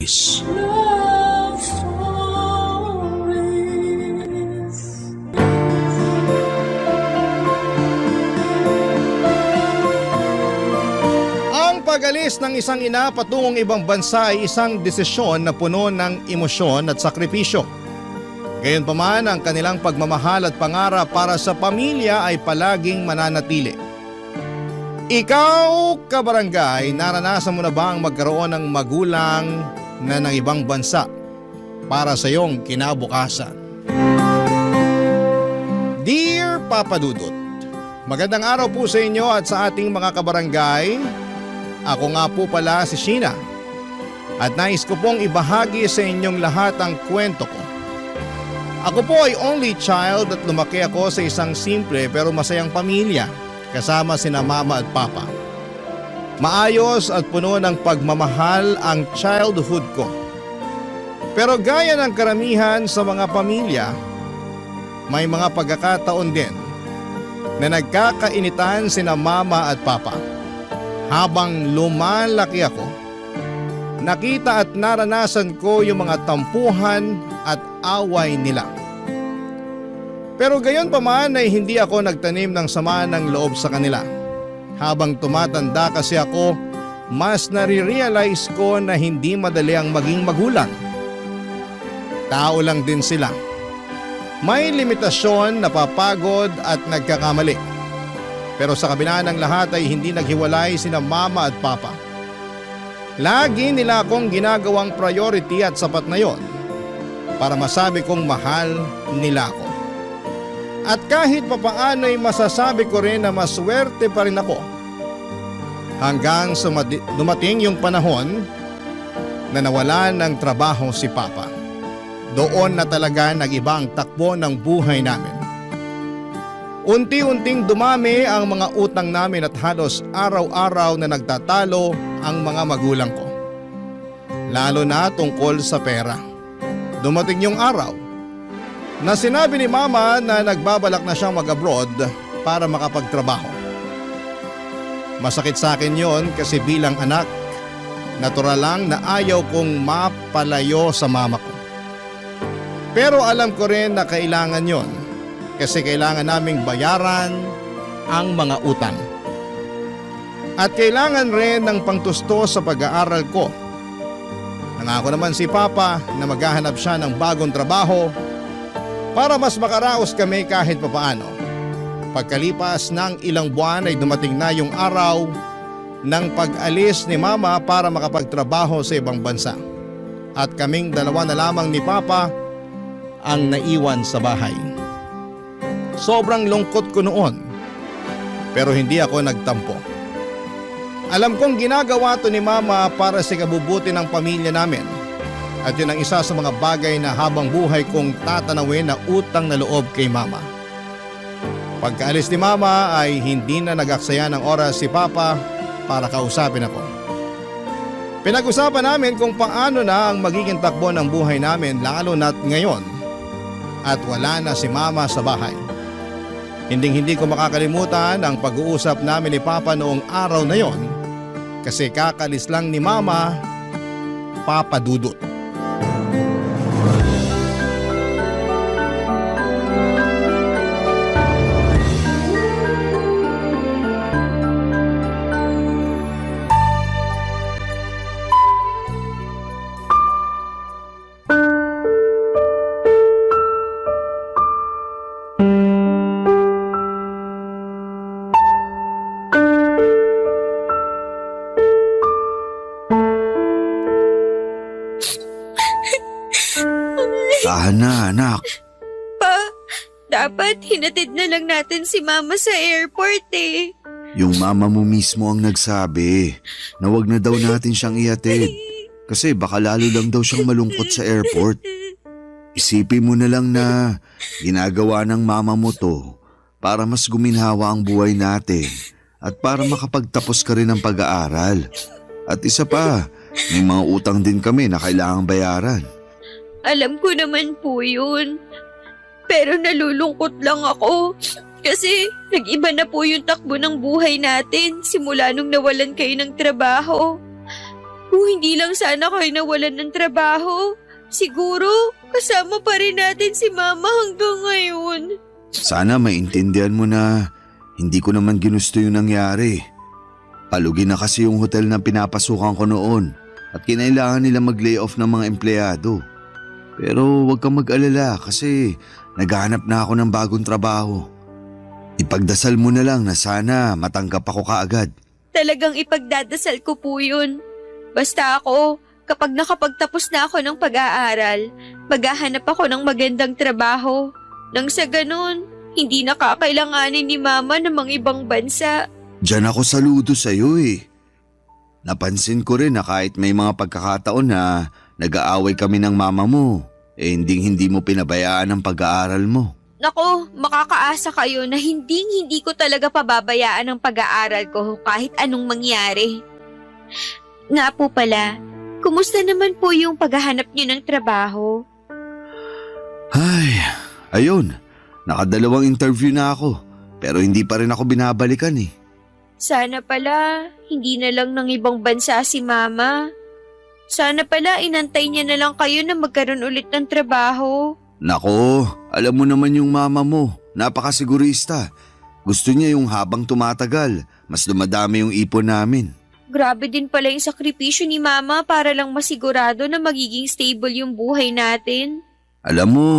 Stories. Love stories. Ang pag-alis ng isang ina patungong ibang bansa ay isang desisyon na puno ng emosyon at sakripisyo. Gayunpaman, ang kanilang pagmamahal at pangarap para sa pamilya ay palaging mananatili. Ikaw, kabarangay, naranasan mo na ba ang magkaroon ng magulang na ng ibang bansa para sa iyong kinabukasan? Dear Papa Dudut, magandang araw po sa inyo at sa ating mga kabarangay. Ako nga po pala si Sheena at nais ko pong ibahagi sa inyong lahat ang kwento ko. Ako po ay only child at lumaki ako sa isang simple pero masayang pamilya kasama sina mama at papa. Maayos at puno ng pagmamahal ang childhood ko. Pero gaya ng karamihan sa mga pamilya, may mga pagkakataon din na nagkakainitan sina mama at papa. Habang lumalaki ako, nakita at naranasan ko yung mga tampuhan at away nila. Pero gayon pa man ay hindi ako nagtanim ng sama ng loob sa kanila. Habang tumatanda kasi ako, mas nare-realize ko na hindi madali ang maging magulang. Tao lang din sila. May limitasyon, napapagod at nagkakamali. Pero sa kabila ng lahat ay hindi naghiwalay sina mama at papa. Lagi nila akong ginagawang priority at sapat na yon para masabi kong mahal nila ako. At kahit papaano ay masasabi ko rin na maswerte pa rin ako. Hanggang sa dumating yung panahon na nawalan ng trabaho si Papa. Doon na talaga nag-iba ang takbo ng buhay namin. Unti-unting dumami ang mga utang namin at halos araw-araw na nagtatalo ang mga magulang ko. Lalo na tungkol sa pera. Dumating yung araw na sinabi ni mama na nagbabalak na siyang mag-abroad para makapagtrabaho. Masakit sa akin yon kasi bilang anak, natural lang na ayaw kong mapalayo sa mama ko. Pero alam ko rin na kailangan yon kasi kailangan naming bayaran ang mga utang. At kailangan rin ng pangtusto sa pag-aaral ko. Nangako naman si Papa na maghahanap siya ng bagong trabaho para mas makaraos kami kahit papaano. Pagkalipas ng ilang buwan ay dumating na yung araw ng pag-alis ni Mama para makapagtrabaho sa ibang bansa. At kaming dalawa na lamang ni Papa ang naiwan sa bahay. Sobrang lungkot ko noon, pero hindi ako nagtampo. Alam kong ginagawa to ni Mama para sa kabubuti ng pamilya namin. At yun ang isa sa mga bagay na habang buhay kong tatanawin na utang na loob kay Mama. Pagkaalis ni Mama ay hindi na nag-aksaya ng oras si Papa para kausapin ako. Pinag-usapan namin kung paano na ang magiging takbo ng buhay namin lalo na't ngayon at wala na si Mama sa bahay. Hindi ko makakalimutan ang pag-uusap namin ni Papa noong araw na yon kasi kakalis lang ni Mama, Papa Dudut. Tahan na, anak. Pa, dapat hinatid na lang natin si Mama sa airport eh. Yung mama mo mismo ang nagsabi na wag na daw natin siyang ihatid. Kasi baka lalo lang daw siyang malungkot sa airport. Isipin mo na lang na ginagawa ng mama mo to para mas guminhawa ang buhay natin at para makapagtapos ka rin ng pag-aaral. At isa pa, may mga utang din kami na kailangang bayaran. Alam ko naman po yun. Pero nalulungkot lang ako. Kasi nag-iba na po yung takbo ng buhay natin simula nung nawalan kayo ng trabaho. Kung hindi lang sana kayo nawalan ng trabaho, siguro kasama pa rin natin si Mama hanggang ngayon. Sana maintindihan mo na hindi ko naman ginusto yung nangyari. Palugin na kasi yung hotel na pinapasukan ko noon at kinailangan nila mag-lay off ng mga empleyado. Pero huwag kang mag-alala kasi naghahanap na ako ng bagong trabaho. Ipagdasal mo na lang na sana matanggap ako kaagad. Talagang ipagdadasal ko po yun. Basta ako, kapag nakapagtapos na ako ng pag-aaral, maghahanap ako ng magandang trabaho. Nang sa ganun, hindi nakakailanganin ni Mama ng mga ibang bansa. Diyan ako saludo sa'yo eh. Napansin ko rin na kahit may mga pagkakataon na nag-aaway kami ng mama mo, hindi mo pinabayaan ang pag-aaral mo. Nako, makakaasa kayo na hindi ko talaga pababayaan ang pag-aaral ko kahit anong mangyari. Nga po pala, kumusta naman po yung paghahanap niyo ng trabaho? Ay, ayun. Nakadalawang interview na ako, pero hindi pa rin ako binabalikan eh. Sana pala, hindi na lang ng ibang bansa si Mama. Sana pala, inantay niya na lang kayo na magkaroon ulit ng trabaho. Nako, alam mo naman yung mama mo, napakasigurista. Gusto niya yung habang tumatagal, mas dumadami yung ipon namin. Grabe din pala yung sakripisyo ni Mama para lang masigurado na magiging stable yung buhay natin. Alam mo,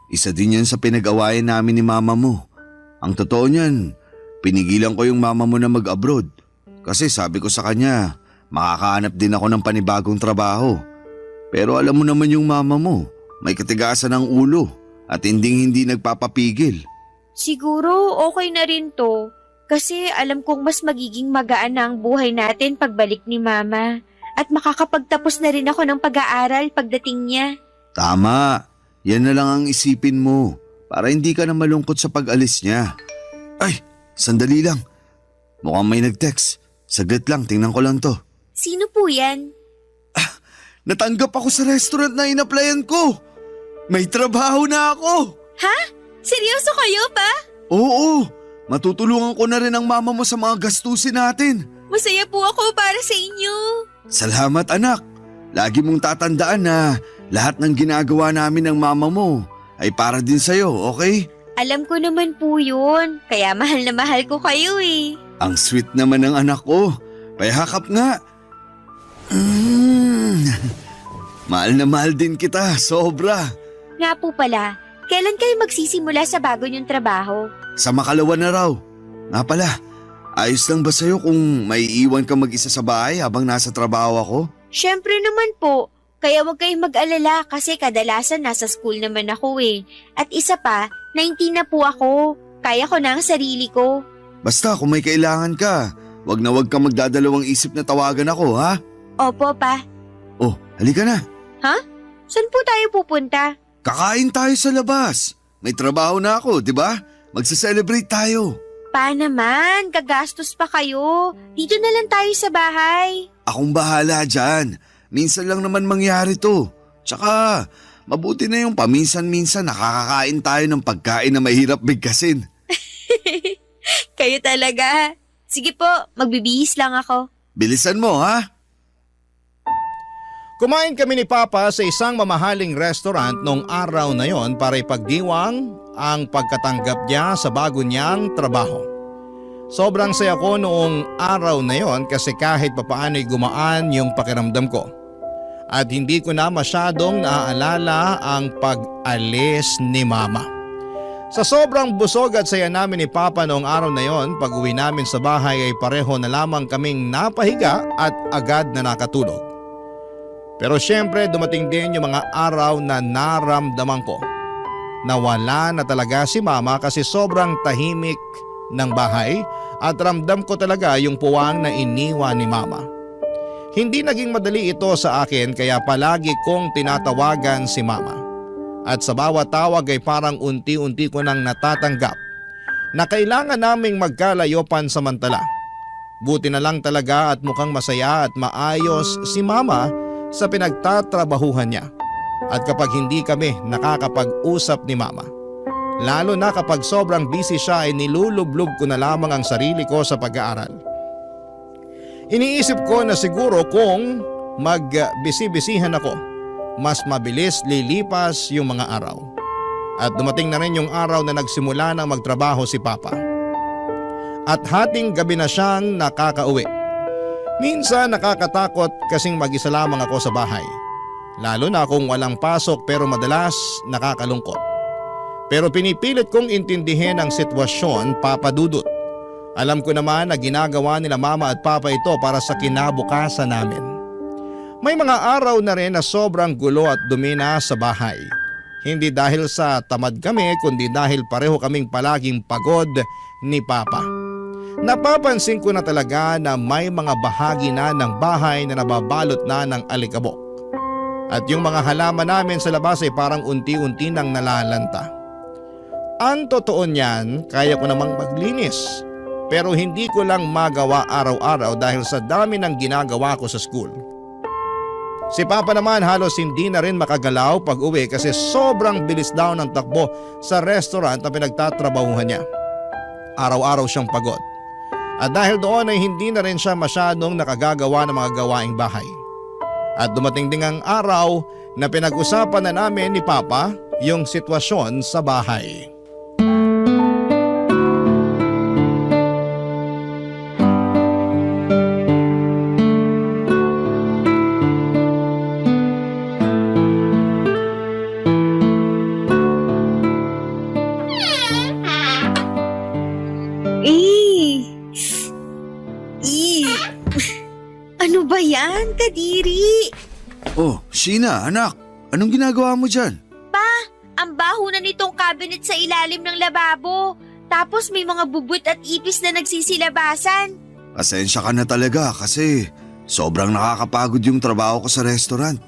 isa din yan sa pinag-awayan namin ni mama mo. Ang totoo niyan, pinigilan ko yung mama mo na mag-abroad. Kasi sabi ko sa kanya, makakahanap din ako ng panibagong trabaho. Pero alam mo naman yung mama mo, may katigasan ng ulo at hindi nagpapapigil. Siguro okay na rin to. Kasi alam kong mas magiging magaan na ang buhay natin pagbalik ni Mama. At makakapagtapos na rin ako ng pag-aaral pagdating niya. Tama, yan na lang ang isipin mo para hindi ka na malungkot sa pag-alis niya. Ay, sandali lang. Mukhang may nag-text. Saglit lang, tingnan ko lang to. Sino po yan? Natanggap ako sa restaurant na in-applyan ko. May trabaho na ako. Ha? Seryoso kayo pa? Oo, matutulungan ko na rin ang mama mo sa mga gastusin natin. Masaya po ako para sa inyo. Salamat anak. Lagi mong tatandaan na lahat ng ginagawa namin ng mama mo ay para din sa'yo, okay? Alam ko naman po yun. Kaya mahal na mahal ko kayo eh. Ang sweet naman ng anak ko. Pahakap nga. Mahal na mahal din kita, sobra. Nga po pala, kailan kayo magsisimula sa bago niyong trabaho? Sa makalawa na raw. Nga pala, ayos lang ba sa'yo kung may iwan ka mag-isa sa bahay habang nasa trabaho ako? Syempre naman po. Kaya huwag kayong mag-alala kasi kadalasan nasa school naman ako eh. At isa pa, 19 na po ako. Kaya ko na ang sarili ko. Basta kung may kailangan ka, wag ka magdadalawang isip na tawagan ako, ha? Opo pa. Oh, halika na. Saan po tayo pupunta? Kakain tayo sa labas. May trabaho na ako, di ba? Magsa-celebrate tayo. Pa naman, gagastos pa kayo. Dito na lang tayo sa bahay. Akong bahala dyan. Minsan lang naman mangyari to. Tsaka, mabuti na yung paminsan-minsan nakakakain tayo ng pagkain na mahirap bigkasin. Kayo talaga. Sige po, magbibihis lang ako. Bilisan mo, ha? Kumain kami ni Papa sa isang mamahaling restaurant noong araw na yon para ipagdiwang ang pagkatanggap niya sa bago niyang trabaho. Sobrang saya ko noong araw na yon kasi kahit papaano'y gumaan yung pakiramdam ko. At hindi ko na masyadong naaalala ang pag-alis ni Mama. Sa sobrang busog at saya namin ni Papa noong araw na yon, pag-uwi namin sa bahay ay pareho na lamang kaming napahiga at agad na nakatulog. Pero syempre dumating din yung mga araw na naramdaman ko na wala na talaga si Mama kasi sobrang tahimik ng bahay at ramdam ko talaga yung puwang na iniwan ni Mama. Hindi naging madali ito sa akin kaya palagi kong tinatawagan si Mama. At sa bawat tawag ay parang unti-unti ko nang natatanggap na kailangan naming magkalayo pansamantala. Buti na lang talaga at mukhang masaya at maayos si Mama sa pinagtatrabahuhan niya. At kapag hindi kami nakakapag-usap ni Mama, lalo na kapag sobrang busy siya ay nilulublob ko na lamang ang sarili ko sa pag-aaral. Iniisip ko na siguro kung magbisi-bisihan ako, mas mabilis lilipas yung mga araw. At dumating na rin yung araw na nagsimula ng magtrabaho si Papa. At hating gabi na siyang nakakauwi. Minsan nakakatakot kasing mag-isa lamang ako sa bahay. Lalo na kung walang pasok pero madalas nakakalungkot. Pero pinipilit kong intindihin ang sitwasyon, Papa Dudut. Alam ko naman na ginagawa nila Mama at Papa ito para sa kinabukasan namin. May mga araw na rin na sobrang gulo at dumi na sa bahay. Hindi dahil sa tamad kami kundi dahil pareho kaming palaging pagod ni Papa. Napapansin ko na talaga na may mga bahagi na ng bahay na nababalot na ng alikabok. At yung mga halaman namin sa labas ay parang unti-unti nang nalalanta. Ang totoo niyan, kaya ko namang maglinis. Pero hindi ko lang magawa araw-araw dahil sa dami ng ginagawa ko sa school. Si Papa naman halos hindi na rin makagalaw pag uwi kasi sobrang bilis daw ng takbo sa restaurant na pinagtatrabahuhan niya. Araw-araw siyang pagod. At dahil doon ay hindi na rin siya masyadong nakagagawa ng mga gawaing bahay. At dumating ding ang araw na pinag-usapan na namin ni Papa yung sitwasyon sa bahay. Ano ba yan, Kadiri? Oh, Sheena, anak. Anong ginagawa mo dyan? Ang baho na nitong cabinet sa ilalim ng lababo. Tapos may mga bubut at ipis na nagsisilabasan. Pasensya ka na talaga kasi sobrang nakakapagod yung trabaho ko sa restaurant.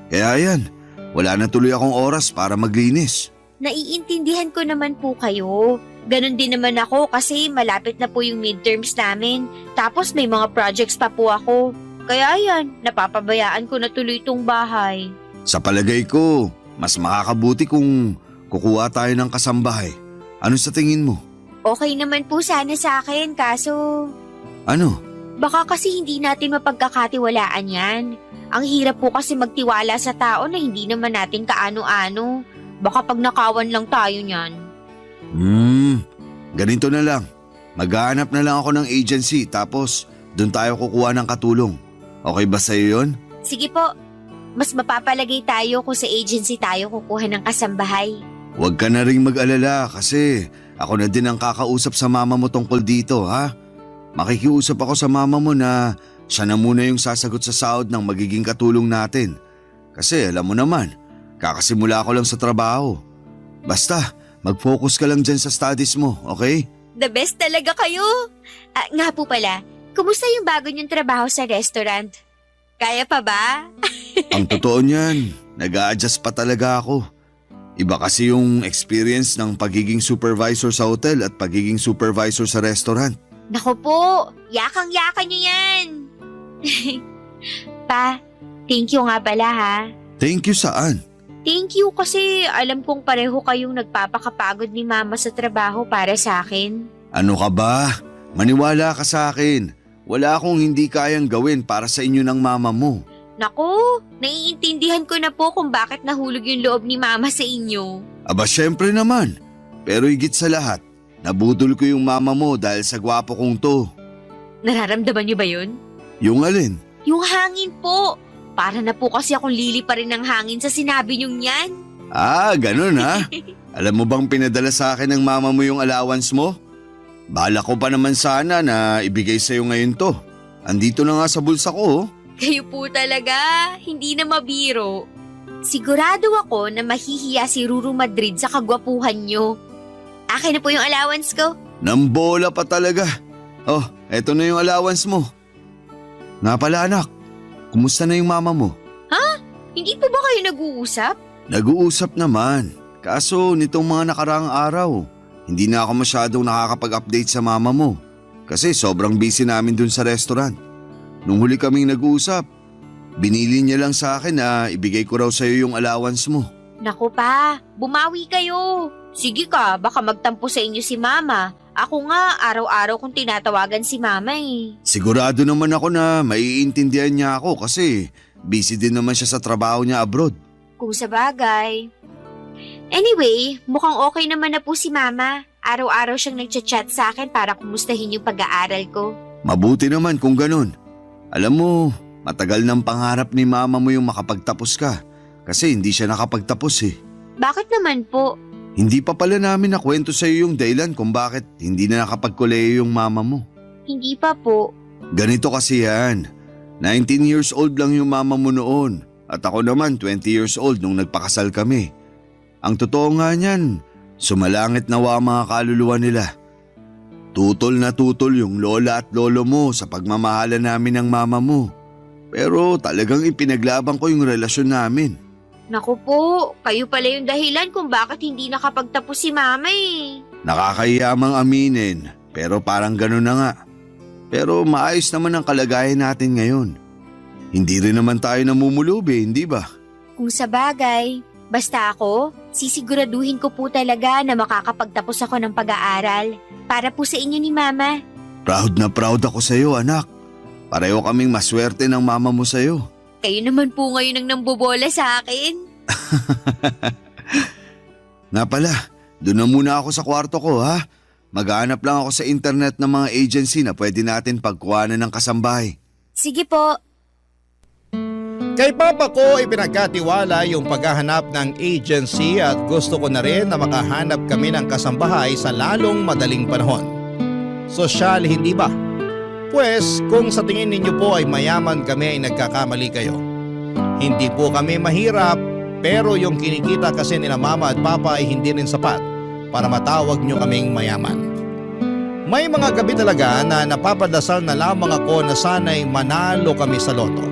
Kaya yan, wala na tuloy akong oras para maglinis. Naiintindihan ko naman po kayo. Ganon din naman ako kasi malapit na po yung midterms namin. Tapos may mga projects pa po ako. Kaya yan, napapabayaan ko na tuloy itong bahay. Sa palagay ko, mas makakabuti kung kukuha tayo ng kasambahay. Ano sa tingin mo? Okay naman po sana sa akin kaso Ano? baka kasi hindi natin mapagkakatiwalaan yan. Ang hirap po kasi magtiwala sa tao na hindi naman natin kaano-ano. Baka pag nakawan lang tayo niyan. Ganito na lang. Maghahanap na lang ako ng agency tapos doon tayo kukuha ng katulong. Okay ba sa'yo yun? Sige po, mas mapapalagay tayo kung sa agency tayo kukuha ng kasambahay. Huwag ka na ring mag-alala kasi ako na din ang kakausap sa mama mo tungkol dito, ha? Makikiusap ako sa mama mo na siya na muna yung sasagot sa sahod ng magiging katulong natin. Kasi alam mo naman, kakasimula ko lang sa trabaho. Basta, mag-focus ka lang dyan sa studies mo, okay? The best talaga kayo! Nga po pala, kumusta yung bago niyong trabaho sa restaurant? Kaya pa ba? Ang totoo niyan, nag-a-adjust pa talaga ako. Iba kasi yung experience ng pagiging supervisor sa hotel at pagiging supervisor sa restaurant. Naku po, yakang-yaka niyo yan! Pa, thank you nga pala ha. Thank you saan? Thank you kasi alam kong pareho kayong nagpapakapagod ni Mama sa trabaho para sa akin. Ano ka ba? Maniwala ka sa akin. Wala akong hindi kayang gawin para sa inyo ng mama mo. Naku, naiintindihan ko na po kung bakit nahulog yung loob ni Mama sa inyo. Aba syempre naman. Pero higit sa lahat, nabudol ko yung mama mo dahil sa gwapo kong to. Nararamdaman niyo ba yun? Yung alin? Yung hangin po. Para na po kasi akong lili pa rin ng hangin sa sinabi niyong yan. Ah, ganun ha? Alam mo bang pinadala sa akin ng mama mo yung allowance mo? Bala ko pa naman sana na ibigay sa'yo ngayon to. Andito na nga sa bulsa ko oh. Kayo po talaga, hindi na mabiro. Sigurado ako na mahihiya si Ruru Madrid sa kagwapuhan niyo. Akin na po yung allowance ko. Nambola pa talaga. Oh, eto na yung allowance mo. Nga pala anak, kumusta na yung mama mo? Hindi po ba kayo nag-uusap? Nag-uusap naman. Kaso nitong mga nakaraang araw, hindi na ako masyadong nakakapag-update sa mama mo. Kasi sobrang busy namin dun sa restaurant. Nung huli kaming nag-uusap, binili niya lang sa akin na ibigay ko raw sa'yo yung allowance mo. Naku pa, bumawi kayo. Sige ka, baka magtampo sa inyo si Mama. Ako nga, araw-araw kong tinatawagan si Mama eh. Sigurado naman ako na maiintindihan niya ako kasi busy din naman siya sa trabaho niya abroad. Kung sa bagay. Anyway, mukhang okay naman na po si Mama. Araw-araw siyang nagchat-chat sa akin para kumustahin yung pag-aaral ko. Mabuti naman kung ganun. Alam mo, matagal ng pangarap ni mama mo yung makapagtapos ka kasi hindi siya nakapagtapos eh. Bakit naman po? Hindi pa pala namin nakwento sa iyo yung dahilan kung bakit hindi na nakapagkoleyo yung mama mo. Hindi pa po. Ganito kasi yan. 19 years old lang yung mama mo noon at ako naman 20 years old nung nagpakasal kami. Ang totoo nga niyan, sumalangit nawa ang mga kaluluwa nila. Tutol na tutol yung lola at lolo mo sa pagmamahala namin ng mama mo. Pero talagang ipinaglaban ko yung relasyon namin. Naku po, kayo pala yung dahilan kung bakit hindi nakapagtapos si Mama eh. Nakakahiyamang aminin, pero parang gano'n na nga. Pero maayos naman ang kalagayan natin ngayon. Hindi rin naman tayo namumulubi, hindi ba? Kung sa bagay, basta ako, sisiguraduhin ko po talaga na makakapagtapos ako ng pag-aaral para po sa inyo ni Mama. Proud na proud ako sa iyo, anak. Pareho kaming maswerte ng mama mo sa iyo. Kayo naman po ngayon ang nambobola sa akin. Nga pala, doon na muna ako sa kwarto ko ha. Maghahanap lang ako sa internet ng mga agency na pwede natin pagkuhanan ng kasambahay. Sige po. Kay Papa ko ipinagkatiwala yung paghahanap ng agency at gusto ko na rin na makahanap kami ng kasambahay sa lalong madaling panahon. Sosyal hindi ba? Pues kung sa tingin ninyo po ay mayaman kami ay nagkakamali kayo. Hindi po kami mahirap pero yung kinikita kasi nila Mama at Papa ay hindi rin sapat para matawag nyo kaming mayaman. May mga gabi talaga na napapadasal na lamang ako na sana'y manalo kami sa loto.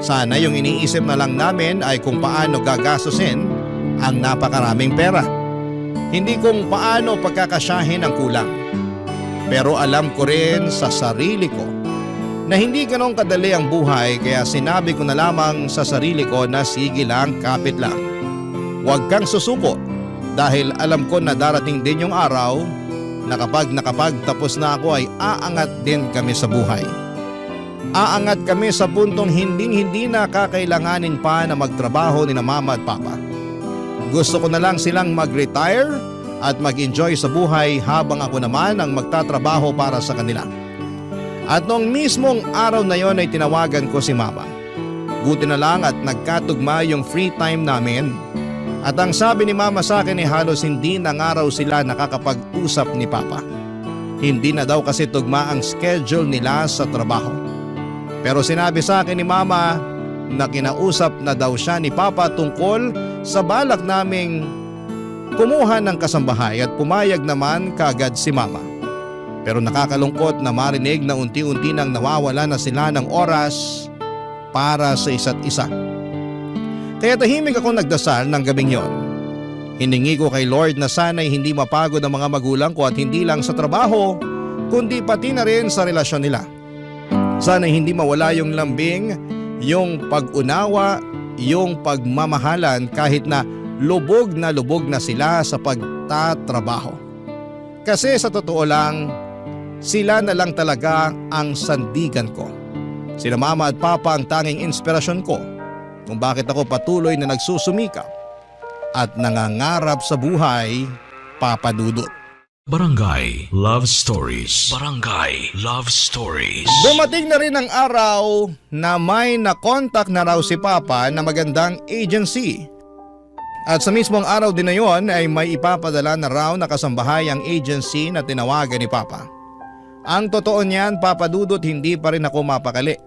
Sana yung iniisip na lang namin ay kung paano gagastusin ang napakaraming pera. Hindi kung paano pagkakasyahin ang kulang. Pero alam ko rin sa sarili ko na hindi ganong kadali ang buhay kaya sinabi ko na lamang sa sarili ko na sige lang, kapit lang. Huwag kang susuko dahil alam ko na darating din yung araw na kapag nakapagtapos na ako ay aangat din kami sa buhay. Aangat kami sa puntong hindi na kakailanganin pa na magtrabaho ni na Mama at Papa. Gusto ko na lang silang mag-retire at mag-enjoy sa buhay habang ako naman ang magtatrabaho para sa kanila. At noong mismong araw na yon ay tinawagan ko si Mama. Buti na lang at nagkatugma yung free time namin. At ang sabi ni Mama sa akin ay halos hindi na nga raw sila nakakapag-usap ni Papa. Hindi na daw kasi tugma ang schedule nila sa trabaho. Pero sinabi sa akin ni Mama na kinausap na daw siya ni Papa tungkol sa balak naming kumuha ng kasambahay at pumayag naman kaagad si Mama. Pero nakakalungkot na marinig na unti-unti nang nawawala na sila ng oras para sa isa't isa. Kaya tahimik ako nagdasal ng gabing yon. Hiningi ko kay Lord na sana'y hindi mapagod ang mga magulang ko at hindi lang sa trabaho, kundi pati na rin sa relasyon nila. Sana'y hindi mawala yung lambing, yung pag-unawa, yung pagmamahalan kahit na lubog na sila sa pagtatrabaho. Kasi sa totoo lang, sila na lang talaga ang sandigan ko. Sila Mama at Papa ang tanging inspirasyon ko kung bakit ako patuloy na nagsusumikap at nangangarap sa buhay, Papa Dudut. Barangay Love Stories. Barangay Love Stories. Dumating na rin ang araw na may nakontak na raw si Papa na magandang agency. At sa mismong araw din na yon ay may ipapadala na raw na kasambahay ang agency na tinawagan ni Papa. Ang totoo niyan, Papa Dudut, hindi pa rin ako mapakali.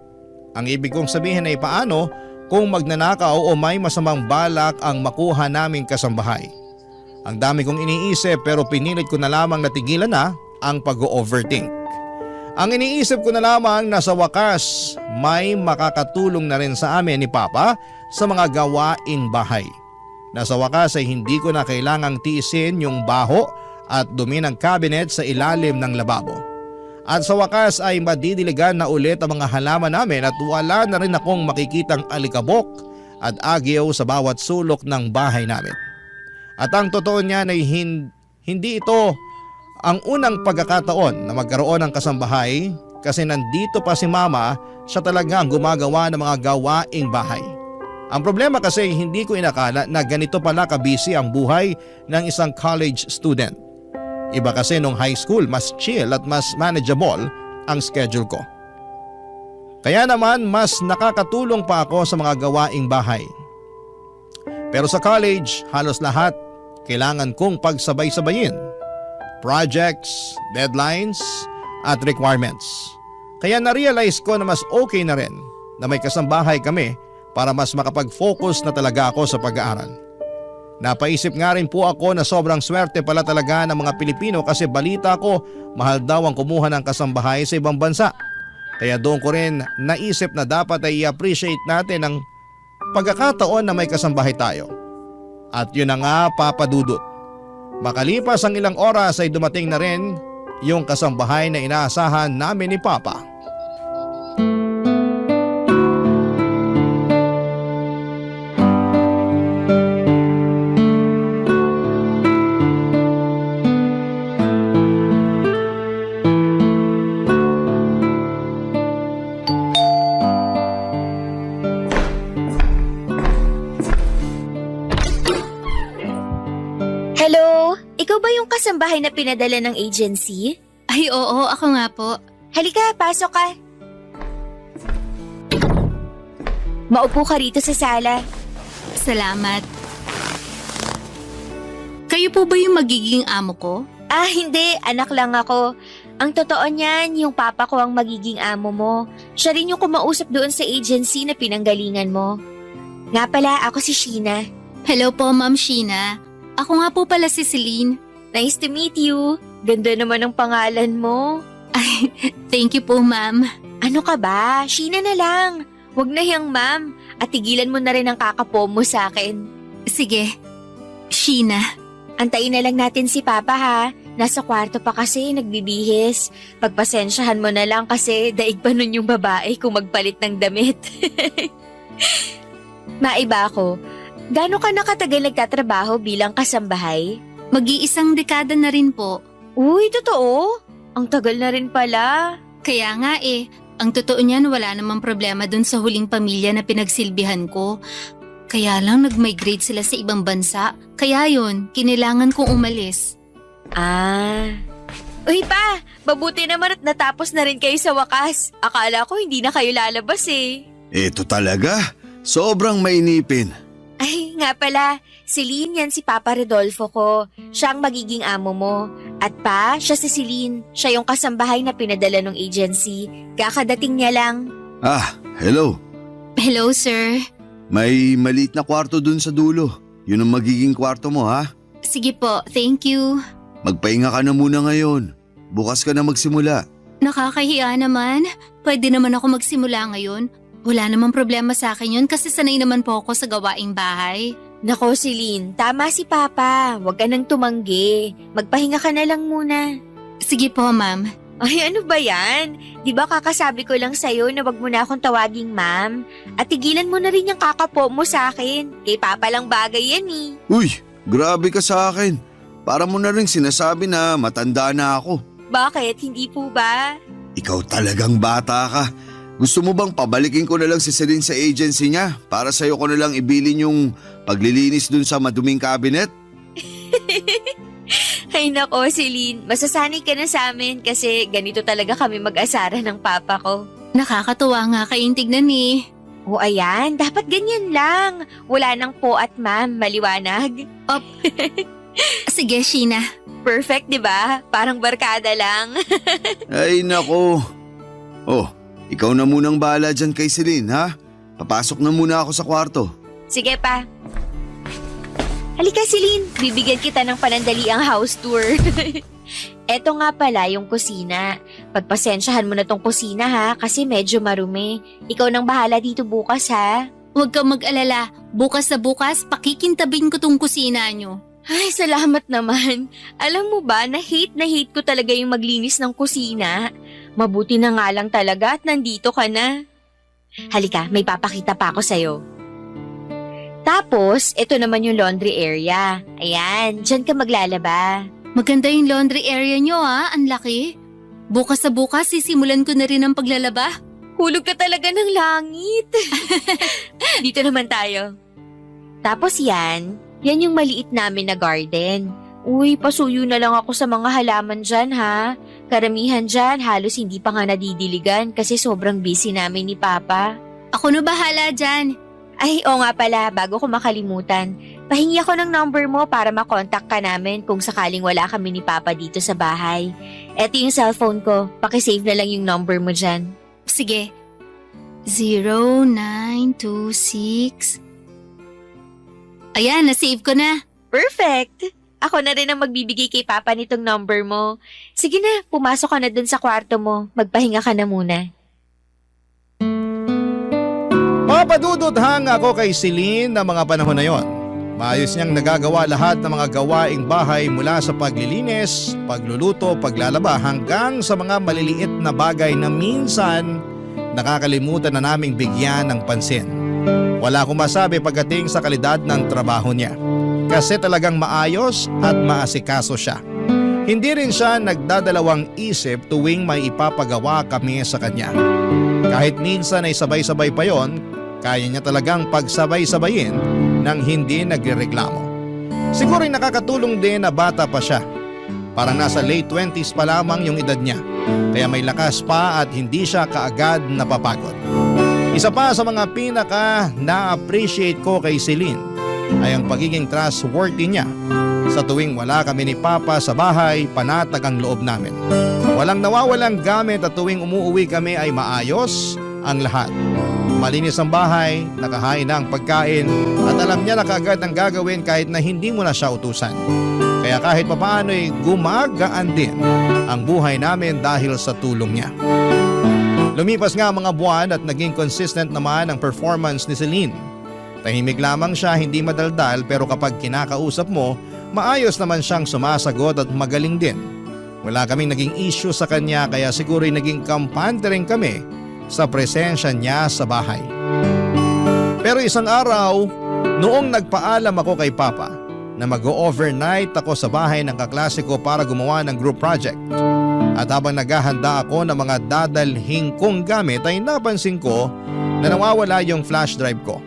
Ang ibig kong sabihin ay paano kung magnanakaw o may masamang balak ang makuha naming kasambahay. Ang dami kong iniisip pero pinilit ko na lamang natigilan na ang pag-overthink. Ang iniisip ko na lamang na sa wakas may makakatulong na rin sa amin ni Papa sa mga gawaing bahay. Na sa wakas ay hindi ko na kailangang tiisin yung baho at dumi ng cabinet sa ilalim ng lababo. At sa wakas ay madidiligan na ulit ang mga halaman namin at wala na rin akong makikitang alikabok at agyo sa bawat sulok ng bahay namin. At ang totoo niyan ay hindi ito ang unang pagkakataon na magkaroon ng kasambahay kasi nandito pa si mama, siya talaga ang gumagawa ng mga gawaing bahay. Ang problema kasi hindi ko inakala na ganito pala kabisi ang buhay ng isang college student. Iba kasi nung high school, mas chill at mas manageable ang schedule ko. Kaya naman mas nakakatulong pa ako sa mga gawaing bahay. Pero sa college, halos lahat kailangan kong pagsabay-sabayin. Projects, deadlines, at requirements. Kaya na-realize ko na mas okay na rin na may kasambahay kami para mas makapag-focus na talaga ako sa pag-aaral. Napaisip nga rin po ako na sobrang swerte pala talaga ng mga Pilipino kasi balita ko mahal daw ang kumuha ng kasambahay sa ibang bansa. Kaya doon ko rin naisip na dapat ay i-appreciate natin ang pagkakataon na may kasambahay tayo. At yun na nga, Papa Dudut. Makalipas ang ilang oras ay dumating na rin yung kasambahay na inaasahan namin ni Papa. Hello? Ikaw ba yung kasambahay na pinadala ng agency? Ay oo, ako nga po. Halika, pasok ka. Maupo ka rito sa sala. Salamat. Kayo po ba yung magiging amo ko? Ah, hindi. Anak lang ako. Ang totoo niyan, yung papa ko ang magiging amo mo. Siya rin yung kumausap doon sa agency na pinanggalingan mo. Nga pala, ako si Sheena. Hello po, Ma'am Sheena. Ako nga po pala si Celine. Nice to meet you. Ganda naman ang pangalan mo. Ay, thank you po, Ma'am. Ano ka ba? Sheena na lang. Huwag na yang ma'am. At tigilan mo na rin ang kakapo mo sa akin. Sige, Sheena. Antayin na lang natin si Papa ha. Nasa kwarto pa kasi nagbibihis. Pagpasensyahan mo na lang kasi daig pa nun yung babae kung magpalit ng damit. Maiba ako. Gaano ka nakatagal nagtatrabaho bilang kasambahay? Mag-iisang dekada na rin po. Uy, totoo? Ang tagal na rin pala. Kaya nga ang totoo niyan wala namang problema dun sa huling pamilya na pinagsilbihan ko. Kaya lang nag-migrate sila sa ibang bansa. Kaya yun, kinailangan kong umalis. Ah. Uy pa, mabuti naman at natapos na rin kayo sa wakas. Akala ko hindi na kayo lalabas eh. Ito talaga, sobrang mainipin. Ay, nga pala, Celine yan si Papa Rodolfo ko. Siya ang magiging amo mo. At pa, siya si Celine. Siya yung kasambahay na pinadala ng agency. Kakadating niya lang. Ah, hello. Hello, sir. May maliit na kwarto dun sa dulo. Yun ang magiging kwarto mo ha. Sige po, thank you. Magpahinga ka na muna ngayon. Bukas ka na magsimula. Nakakahiya naman. Pwede naman ako magsimula ngayon. Wala namang problema sa akin yun kasi sanay naman po ako sa gawaing bahay. Nako, Celine, tama si Papa. Huwag ka nang tumanggi. Magpahinga ka na lang muna. Sige po, ma'am. Ay, ano ba yan? Di ba kakasabi ko lang sa'yo na wag mo na akong tawaging ma'am? At tigilan mo na rin yung kakapo mo sa akin. Kay Papa lang bagay yan eh. Uy, grabe ka sa akin. Para mo na rin sinasabi na matanda na ako. Bakit? Hindi po ba? Ikaw talagang bata ka. Gusto mo bang pabalikin ko na lang si Celine sa agency niya para sa'yo ko na lang ibilin yung paglilinis dun sa maduming cabinet? Ay nako, Celine. Masasanay ka na sa amin kasi ganito talaga kami mag-asara ng Papa ko. Nakakatuwa nga kayong tignan eh. O ayan, dapat ganyan lang. Wala nang po at ma'am, maliwanag. Sige, Sheena. Perfect, di ba? Parang barkada lang. Ay nako. Oh, ikaw na munang bahala dyan kay Celine ha? Papasok na muna ako sa kwarto. Sige pa. Halika, Celine. Bibigyan kita ng panandaliang house tour. Eto nga pala yung kusina. Pagpasensyahan mo na tong kusina ha, kasi medyo marumi. Ikaw nang bahala dito bukas ha. Huwag kang mag-alala. Bukas na bukas, pakikintabin ko tong kusina nyo. Ay, salamat naman. Alam mo ba, na hate ko talaga yung maglinis ng kusina. Mabuti na nga lang talaga at nandito ka na. Halika, may papakita pa ako sa'yo. Tapos, ito naman yung laundry area. Ayan, dyan ka maglalaba. Maganda yung laundry area nyo ang laki. Bukas sa bukas, sisimulan ko na rin ang paglalaba. Hulog ka talaga ng langit. Dito naman tayo. Tapos yan yung maliit namin na garden. Uy, pasuyo na lang ako sa mga halaman dyan ha. Karamihan dyan halos hindi pa nga nadidiligan kasi sobrang busy namin ni Papa. Ako na bahala dyan. Ay, oo nga pala, bago ko makalimutan. Pahingi ako ng number mo para makontak ka namin kung sakaling wala kami ni Papa dito sa bahay. Eto yung cellphone ko, pakisave na lang yung number mo dyan. Sige. 0926. Ayan, nasave ko na. Perfect! Ako na rin ang magbibigay kay Papa nitong number mo. Sige na, pumasok ka na dun sa kwarto mo. Magpahinga ka na muna. Papadudod hang ako kay Celine na mga panahon na yon. Maayos niyang nagagawa lahat ng mga gawaing bahay mula sa paglilinis, pagluluto, paglalaba hanggang sa mga maliliit na bagay na minsan nakakalimutan na naming bigyan ng pansin. Wala akong masabi pagdating sa kalidad ng trabaho niya. Kasi talagang maayos at maasikaso siya. Hindi rin siya nagdadalawang isip tuwing may ipapagawa kami sa kanya. Kahit minsan ay sabay-sabay pa yon, kaya niya talagang pagsabay-sabayin nang hindi nagrereklamo. Siguro'y nakakatulong din na bata pa siya. Parang nasa late 20s pa lamang yung edad niya. Kaya may lakas pa at hindi siya kaagad napapagod. Isa pa sa mga pinaka na-appreciate ko kay Celine ay ang pagiging trustworthy niya. Sa tuwing wala kami ni Papa sa bahay, panatag ang loob namin. Walang nawawalang gamit at tuwing umuwi kami ay maayos ang lahat. Malinis ang bahay, nakahain na ang pagkain at alam niya na kaagad ang gagawin kahit na hindi mo na siya utusan. Kaya kahit papaano ay gumagaan din ang buhay namin dahil sa tulong niya. Lumipas nga ang mga buwan at naging consistent naman ang performance ni Celine. Tahimik lamang siya, hindi madaldal pero kapag kinakausap mo, maayos naman siyang sumasagot at magaling din. Wala kaming naging issue sa kanya kaya siguro'y naging kampante rin kami sa presensya niya sa bahay. Pero isang araw, noong nagpaalam ako kay Papa na mag-overnight ako sa bahay ng kaklase ko para gumawa ng group project. At habang naghahanda ako ng mga dadalhin kong gamit ay napansin ko na nawawala yung flash drive ko.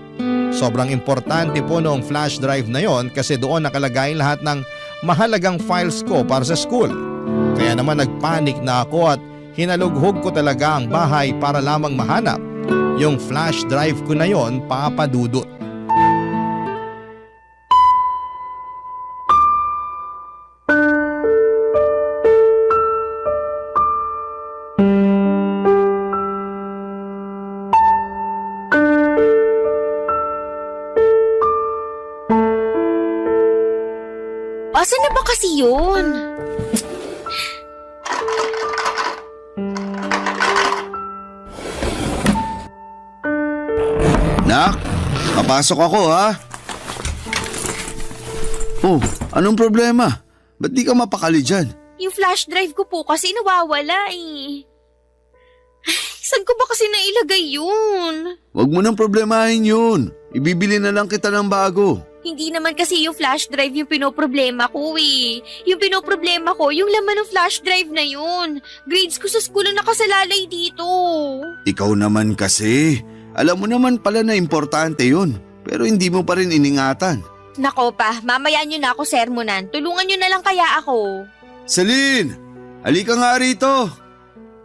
Sobrang importante po noong flash drive na yon kasi doon nakalagay lahat ng mahalagang files ko para sa school. Kaya naman nagpanik na ako at hinalughog ko talaga ang bahay para lamang mahanap yung flash drive ko na yon, papadudot. Asan na ba kasi yun? Nak, papasok ako ha. Oh, anong problema? Ba't di ka mapakali dyan? Yung flash drive ko po kasi nawawala eh. Saan ko ba kasi nailagay yun? Huwag mo nang problemahin yun. Ibibili na lang kita ng bago. Hindi naman kasi yung flash drive yung pinoproblema ko eh. Yung pinoproblema ko, yung laman ng flash drive na yun. Grades ko sa school ang nakasalalay dito. Ikaw naman kasi. Alam mo naman pala na importante yun. Pero hindi mo pa rin iningatan. Nako pa, mamaya nyo na ako sermonan. Tulungan nyo na lang kaya ako. Celine! Halika nga rito.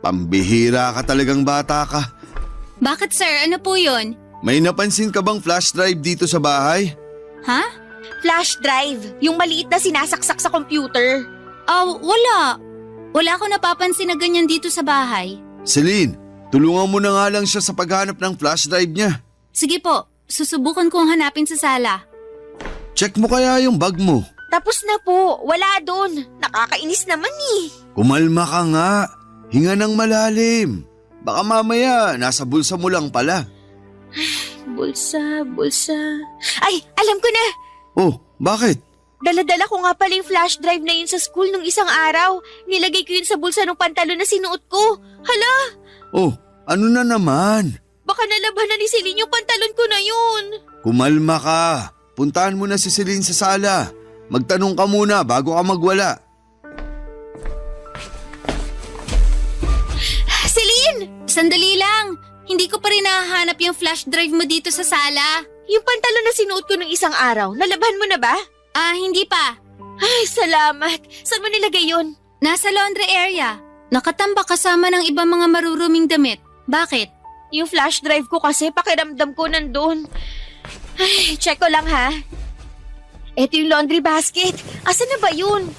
Pambihira ka talagang bata ka. Bakit sir? Ano po yun? May napansin ka bang flash drive dito sa bahay? Ha? Flash drive, yung maliit na sinasaksak sa computer. Wala. Wala akong napapansin na ganyan dito sa bahay. Celine, tulungan mo na nga lang siya sa paghanap ng flash drive niya. Sige po, susubukan kong hanapin sa sala. Check mo kaya yung bag mo. Tapos na po, wala doon. Nakakainis naman eh. Kumalma ka nga. Hinga ng malalim. Baka mamaya nasa bulsa mo lang pala. Bulsa. Ay, alam ko na. Oh, bakit? Dala-dala ko nga pala yung flash drive na yun sa school nung isang araw. Nilagay ko yun sa bulsa ng pantalon na sinuot ko. Hala, Oh, ano na naman? baka nalaban na ni Celine yung pantalon ko na yun. Kumalma ka. Puntahan mo na si Celine sa sala. Magtanong ka muna bago ka magwala. Sandali lang! Hindi ko pa rin nahahanap yung flash drive mo dito sa sala. Yung pantalon na sinuot ko nung isang araw, nalabhan mo na ba? Hindi pa. Ay, salamat. Saan mo nilagay yun? Nasa laundry area. Nakatambak kasama ng ibang mga maruruming damit. Bakit? Yung flash drive ko kasi pakiramdam ko nandun. Ay, check ko lang ha. Eto yung laundry basket. Asan na ba yun?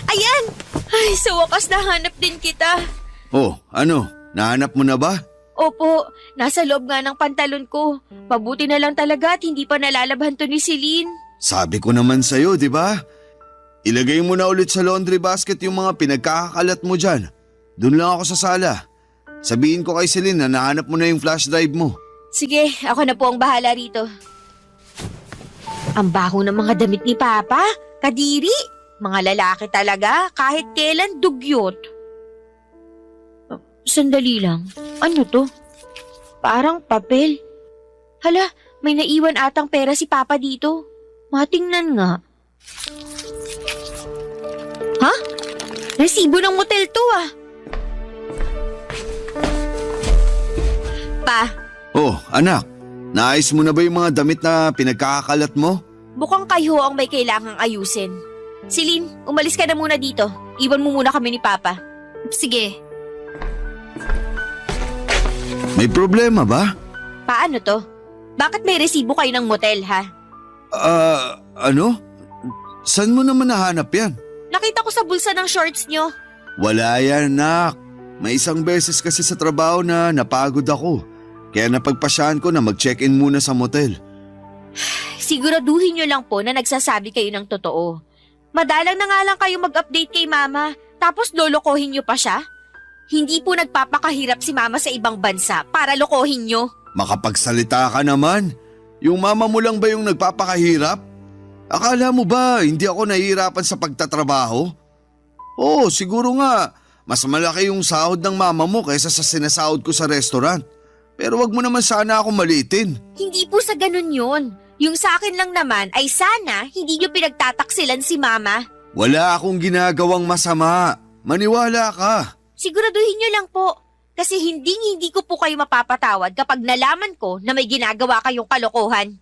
Ayan! Ay, sa wakas nahanap din kita. Oh, ano? Nahanap mo na ba? Opo, nasa loob nga ng pantalon ko. Mabuti na lang talaga at hindi pa nalalabhan to ni Celine. Sabi ko naman sa'yo, di ba? Ilagay mo na ulit sa laundry basket yung mga pinagkakakalat mo dyan. Doon lang ako sa sala. Sabihin ko kay Celine na nahanap mo na yung flash drive mo. Sige, ako na po ang bahala rito. Ang baho ng mga damit ni Papa. Kadiri. Mga lalaki talaga, kahit kailan dugyot. Sandali lang. Ano to? Parang papel. Hala, may naiwan atang pera si Papa dito. Matingnan nga. Ha? Resibo ng motel to ah. Pa, Oh, anak. Naayos mo na ba yung mga damit na pinagkakakalat mo? mukhang kayo ang may kailangang ayusin. Celine, umalis ka na muna dito. Iwan mo muna kami ni Papa. Sige. May problema ba? Paano to? Bakit may resibo kayo ng motel ha? Ano? Saan mo naman nahanap yan? Nakita ko sa bulsa ng shorts nyo. Wala yan, nak. May isang beses kasi sa trabaho na napagod ako. Kaya napagpasyahan ko na mag-check-in muna sa motel. Siguraduhin nyo lang po na nagsasabi kayo ng totoo. Madalang na nga lang kayo mag-update kay Mama, tapos lolokohin nyo pa siya? Hindi po nagpapakahirap si Mama sa ibang bansa para lokohin nyo. Makapagsalita ka naman. Yung mama mo lang ba yung nagpapakahirap? Akala mo ba hindi ako nahihirapan sa pagtatrabaho? Oo, siguro nga. Mas malaki yung sahod ng mama mo kaysa sa sinasahod ko sa restaurant. Pero wag mo naman sana ako maliitin. Hindi po sa ganun yun. Yung sa akin lang naman ay sana hindi nyo pinagtataksilan si Mama. Wala akong ginagawang masama. Maniwala ka. Siguraduhin nyo lang po. Kasi hindi ko po kayo mapapatawad kapag nalaman ko na may ginagawa kayong kalokohan.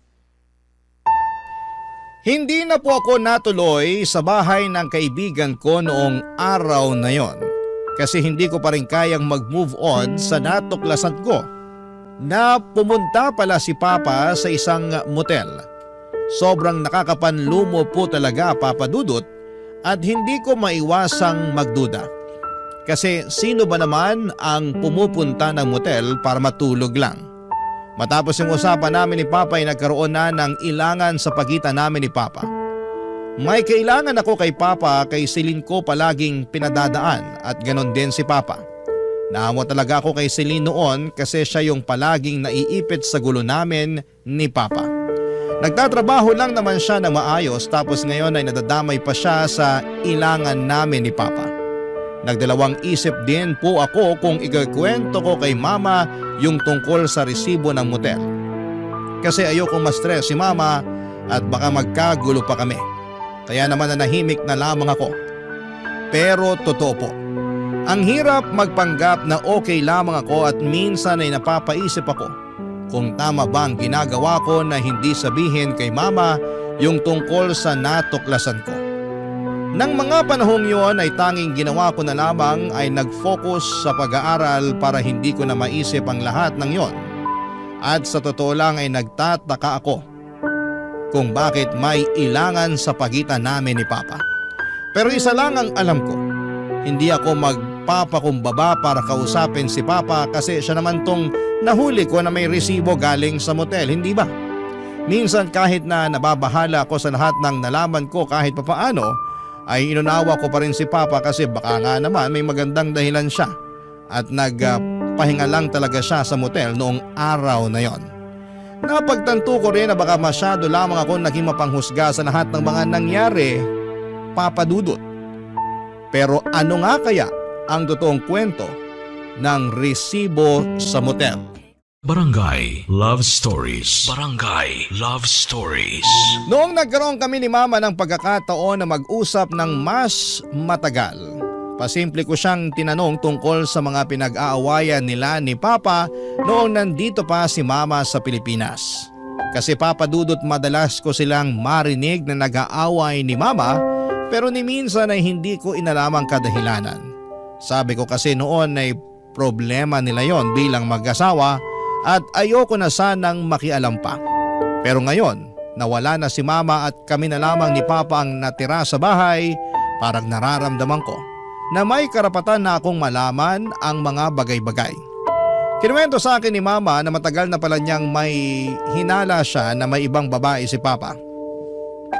Hindi na po ako natuloy sa bahay ng kaibigan ko noong araw na yon. Kasi hindi ko pa rin kayang mag-move on sa natuklasan ko na pumunta pala si Papa sa isang motel. Sobrang nakakapanlumo po talaga, Papa Dudut, at hindi ko maiwasang magduda. Kasi sino ba naman ang pumupunta ng motel para matulog lang? Matapos yung usapan namin ni Papa ay nagkaroon na ng ilangan sa pagitan namin ni Papa. May kailangan ako kay Papa kay Celine ko palaging pinadadaan at ganon din si Papa. Naawa talaga ako kay Celine noon kasi siya yung palaging naiipit sa gulo namin ni Papa. Nagtatrabaho lang naman siya na maayos tapos ngayon ay nadadamay pa siya sa ilangan namin ni Papa. Nagdalawang isip din po ako kung ikakwento ko kay Mama yung tungkol sa resibo ng motel. Kasi ayokong ma-stress si Mama at baka magkagulo pa kami. Kaya naman nanahimik na lamang ako. Pero totoo po. Ang hirap magpanggap na okay lamang ako at minsan ay napapaisip ako kung tama ba ang ginagawa ko na hindi sabihin kay Mama yung tungkol sa natuklasan ko. Nang mga panahong yon ay tanging ginawa ko na lamang ay nag-focus sa pag-aaral para hindi ko na maisip ang lahat ng yon. At sa totoo lang ay nagtataka ako kung bakit may ilangan sa pagitan namin ni Papa. Pero isa lang ang alam ko, hindi ako magpapakumbaba para kausapin si Papa kasi siya naman tong nahuli ko na may resibo galing sa motel, hindi ba? Minsan kahit na nababahala ako sa lahat ng nalaman ko kahit papaano, ay inunawa ko pa rin si Papa kasi baka nga naman may magandang dahilan siya at nagpahinga lang talaga siya sa motel noong araw na yon. Napagtanto ko rin na baka masyado lamang ako naging mapanghusga sa lahat ng mga nangyari, Papa Dudut. Pero ano nga kaya ang totoong kwento ng resibo sa motel? Barangay Love Stories. Barangay Love Stories. Noong nagkaroon kami ni Mama ng pagkakataon na mag-usap ng mas matagal, Pasimple ko siyang tinanong tungkol sa mga pinag-aawayan nila ni Papa noong nandito pa si Mama sa Pilipinas. Kasi Papa Dudut, madalas ko silang marinig na nag-aaway ni Mama pero ni minsan ay hindi ko inalamang kadahilanan. Sabi ko kasi noon ay problema nila yon bilang mag-asawa at ayoko na sanang makialam pa. Pero ngayon, nawala na si Mama at kami na lamang ni Papa ang natira sa bahay, parang nararamdaman ko na may karapatan na akong malaman ang mga bagay-bagay. Kinuwento sa akin ni Mama na matagal na pala niyang may hinala siya na may ibang babae si Papa.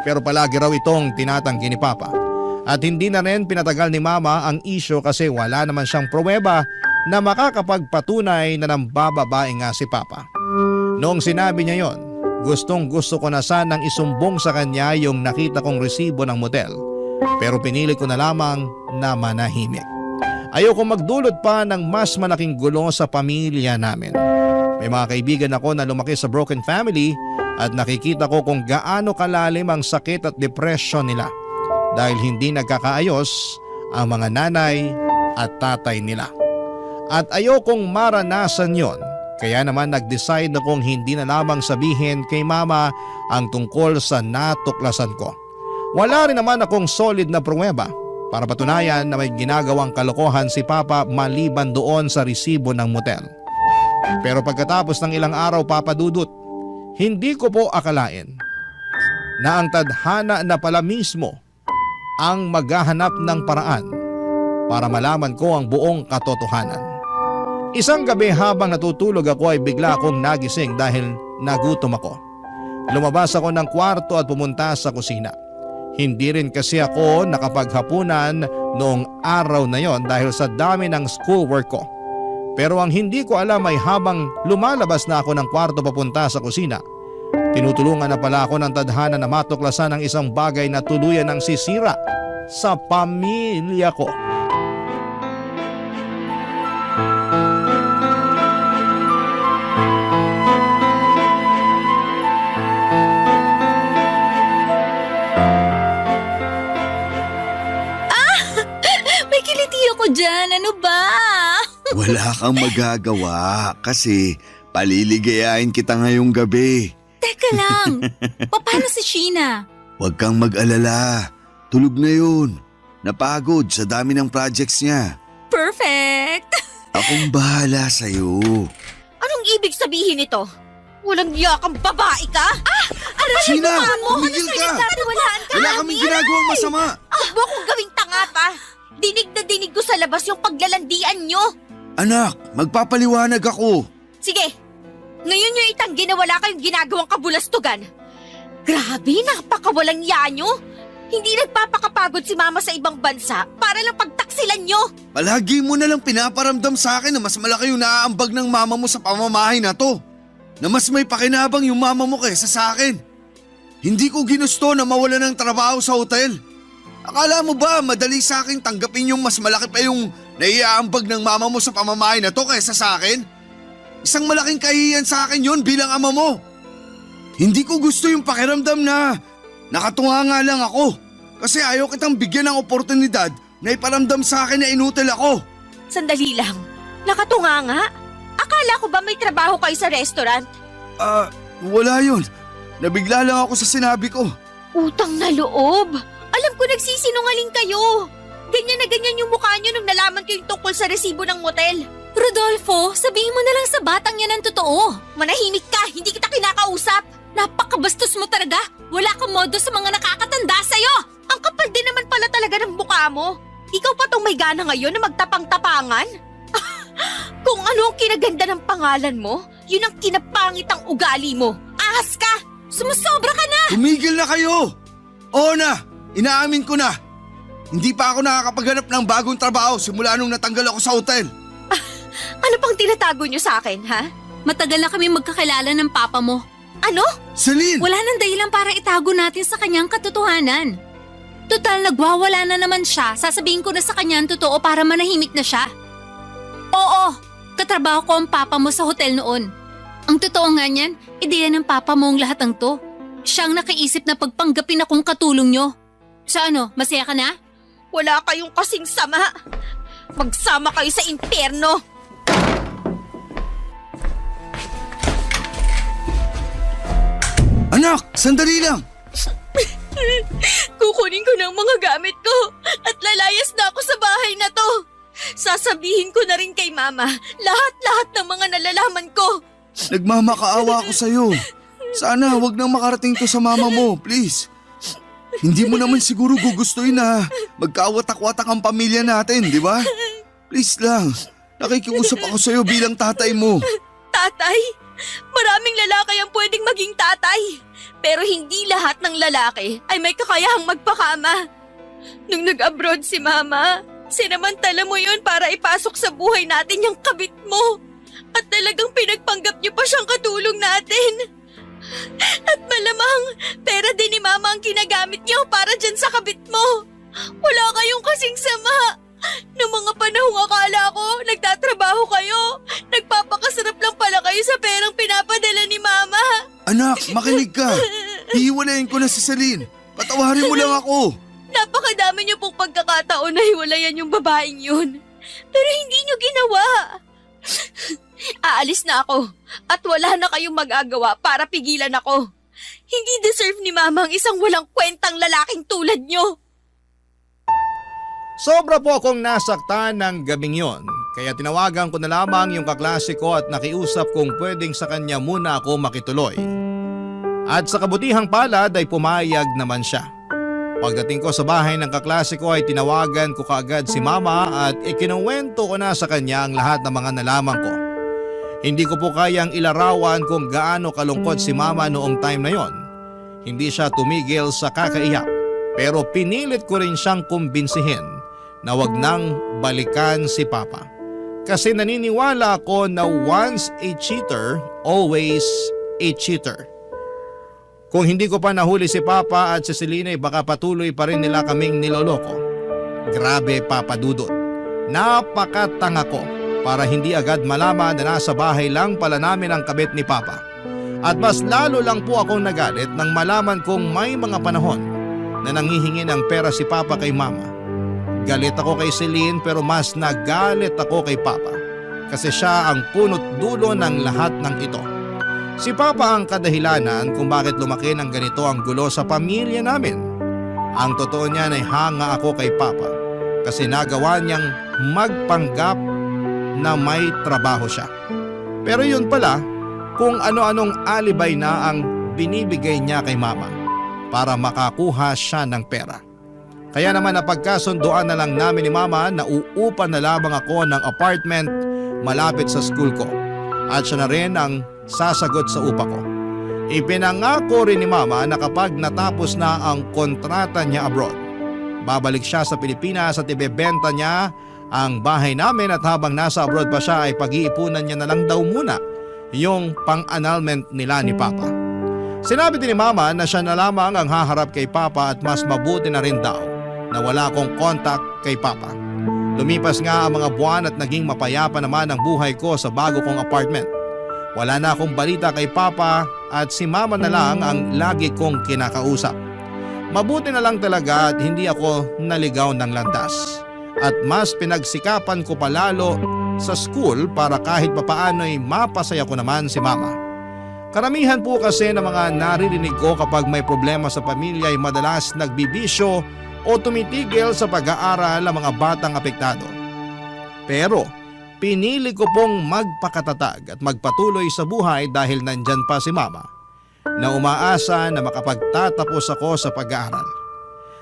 Pero palagi raw itong tinatanggi ni Papa. At hindi na rin pinatagal ni Mama ang isyo kasi wala naman siyang pruweba na makakapagpatunay na nambababae nga si Papa. Noong sinabi niya yon, gustong gusto ko na sanang isumbong sa kanya yung nakita kong resibo ng motel. Pero pinili ko na lamang na manahimik. Ayoko magdulot pa ng mas malaking gulo sa pamilya namin. May mga kaibigan ako na lumaki sa broken family at nakikita ko kung gaano kalalim ang sakit at depression nila dahil hindi nagkakaayos ang mga nanay at tatay nila. At ayokong maranasan yon, kaya naman nag-decide akong hindi na lamang sabihin kay Mama ang tungkol sa natuklasan ko. Wala rin naman akong solid na pruweba para patunayan na may ginagawang kalokohan si Papa maliban doon sa resibo ng motel. Pero pagkatapos ng ilang araw, Papa Dudut, hindi ko po akalain na ang tadhana na pala mismo ang maghahanap ng paraan para malaman ko ang buong katotohanan. Isang gabi habang natutulog ako ay bigla akong nagising dahil nagutom ako. Lumabas ako ng kwarto at pumunta sa kusina. Hindi rin kasi ako nakapaghapunan noong araw na yon dahil sa dami ng schoolwork ko. Pero ang hindi ko alam ay habang lumalabas na ako ng kwarto papunta sa kusina, tinutulungan na pala ako ng tadhana na matuklasan ang isang bagay na tuluyan ng sisira sa pamilya ko. Ako dyan, ano ba? Wala kang magagawa kasi paliligayain kita ngayong gabi. Teka lang, paano si Sheena? Huwag kang mag-alala. Tulog na yun. Napagod sa dami ng projects niya. Perfect! Akong bahala sa'yo. Anong ibig sabihin nito? Walang iya kang babae ka? Sheena, mo? tumigil ka! Walaan ka Wala namin? kaming ginagawang masama. Huwag mo akong gawing tanga pa. Dinig na dinig ko sa labas yung paglalandian nyo. Anak, magpapaliwanag ako. Sige, ngayon nyo itanggi na wala kayong ginagawang kabulastugan. Grabe, napakawalang iya nyo. Hindi nagpapakapagod si Mama sa ibang bansa para lang pagtaksilan nyo. Palagi mo na lang pinaparamdam sa akin na mas malaki yung naaambag ng mama mo sa pamamahay na to. Na mas may pakinabang yung mama mo kaysa sa akin. Hindi ko ginusto na mawala ng trabaho sa hotel. Akala mo ba madali sa akin tanggapin yung mas malaki pa yung naiaambag ng mama mo sa pamamahay na to kaysa sa akin? Isang malaking kahihiyan sa akin yon bilang ama mo. Hindi ko gusto yung pakiramdam na nakatunga nga lang ako kasi ayaw kitang bigyan ng oportunidad na iparamdam sa akin na inutil ako. Sandali lang, nakatunga nga. Akala ko ba may trabaho kayo sa restaurant? Wala yun. Nabigla lang ako sa sinabi ko. Utang na loob. Alam ko nagsisinungaling kayo. Ganyan na ganyan yung mukha nyo nung nalaman ko yung tungkol sa resibo ng motel. Rodolfo, sabihin mo na lang sa batang yan ang totoo. Manahimik ka, hindi kita kinakausap. Napakabastos mo talaga. Wala kang modo sa mga nakakatanda sa'yo. Ang kapal din naman pala talaga ng mukha mo. Ikaw pa tong may gana ngayon na magtapang-tapangan? Kung ano ang kinaganda ng pangalan mo, yun ang kinapangit ang ugali mo. Ahas ka! Sumusobra ka na! Tumigil na kayo! Oo na! Inaamin ko na! Hindi pa ako nakakapaghanap ng bagong trabaho simula nung natanggal ako sa hotel. Ano pang tinatago niyo sa akin, ha? Matagal na kami magkakilala ng papa mo. Ano? Celine! Wala nang dahilan para itago natin sa kanyang katotohanan. Total, nagwawala na naman siya. Sasabihin ko na sa kanya ang totoo para manahimik na siya. Oo, katrabaho ko ang papa mo sa hotel noon. Ang totoo nga niyan, ideya ng papa mo ang lahat ng to. Siyang nakaisip na pagpanggapin akong katulong nyo. Sa ano, masaya ka na? Wala kayong kasing sama. Magsama kayo sa impyerno. Anak, sandali lang! Kukunin ko ng mga gamit ko at lalayas na ako sa bahay na to. Sasabihin ko na rin kay Mama lahat-lahat ng mga nalalaman ko. Nagmamakaawa ako sa'yo. Sana wag nang makarating to sa mama mo, please. Hindi mo naman siguro gugustuhin na magkawatak-watak ang pamilya natin, di ba? Please lang, nakikiusap ako sa'yo bilang tatay mo. Tatay? Maraming lalaki ang pwedeng maging tatay. Pero hindi lahat ng lalaki ay may kakayahang magpakama. Nung nag-abroad si Mama, sinamantala mo yun para ipasok sa buhay natin yung kabit mo. At talagang pinagpanggap niyo pa siyang katulong natin. At malamang, pera din ni Mama ang ginagamit niyo para dyan sa kabit mo. Wala kayong kasing sama. Noong mga panahong akala ko, nagtatrabaho kayo. Nagpapakasarap lang pala kayo sa perang pinapadala ni Mama. Anak, makinig ka. Hihiwalayin ko na si Celine. Patawarin mo lang ako. Napakadami niyo pong pagkakataon na hiwalayan yung babaeng yun. Pero hindi niyo ginawa. Aalis na ako at wala na kayong magagawa para pigilan ako. Hindi deserve ni Mama ang isang walang kwentang lalaking tulad niyo. Sobra po akong nasaktan ng gabing yon, kaya tinawagan ko na lamang yung kaklase ko at nakiusap kung pwedeng sa kanya muna ako makituloy. At sa kabutihang palad ay pumayag naman siya. Pagdating ko sa bahay ng kaklase ko ay tinawagan ko kaagad si Mama at ikinuwento ko na sa kanya ang lahat ng mga nalaman ko. Hindi ko po kayang ilarawan kung gaano kalungkot si Mama noong time na yon. Hindi siya tumigil sa kakaiyak, pero pinilit ko rin siyang kumbinsihin na wag nang balikan si Papa. Kasi naniniwala ako na once a cheater, always a cheater. Kung hindi ko pa nahuli si Papa at si Celine, baka patuloy pa rin nila kaming niloloko. Grabe, Papa Dudut. Napakatanga ko para hindi agad malaman na nasa bahay lang pala namin ang kabit ni Papa. At mas lalo lang po akong nagalit nang malaman kong may mga panahon na nanghihingi ng pera si Papa kay Mama. Galit ako kay Celine pero mas nagalit ako kay Papa kasi siya ang punot dulo ng lahat ng ito. Si Papa ang kadahilanan kung bakit lumaki ng ganito ang gulo sa pamilya namin. Ang totoo niyan ay hanga ako kay Papa kasi nagawa niyang magpanggap na may trabaho siya. Pero yun pala, kung ano-anong alibay na ang binibigay niya kay Mama para makakuha siya ng pera. Kaya naman napagkasunduan na lang namin ni Mama na uupan na lamang ako ng apartment malapit sa school ko at siya na rin ang sasagot sa upa ko. Ipinangako rin ni Mama na kapag natapos na ang kontrata niya abroad, babalik siya sa Pilipinas at ibebenta niya ang bahay namin at habang nasa abroad pa siya ay pag-iipunan niya na lang daw muna yung pang-annulment nila ni Papa. Sinabi din ni Mama na siya na lamang ang haharap kay Papa at mas mabuti na rin daw na wala akong contact kay Papa. Lumipas nga ang mga buwan at naging mapayapa naman ang buhay ko sa bago kong apartment. Wala na akong balita kay Papa at si Mama na lang ang lagi kong kinakausap. Mabuti na lang talaga at hindi ako naligaw ng landas. At mas pinagsikapan ko palalo sa school para kahit papaano'y mapasaya ko naman si Mama. Karamihan po kasi ng mga naririnig ko kapag may problema sa pamilya ay madalas nagbibisyo o tumitigil sa pag-aaral ang mga batang apektado. Pero pinili ko pong magpakatatag at magpatuloy sa buhay dahil nandyan pa si Mama na umaasa na makapagtatapos ako sa pag-aaral.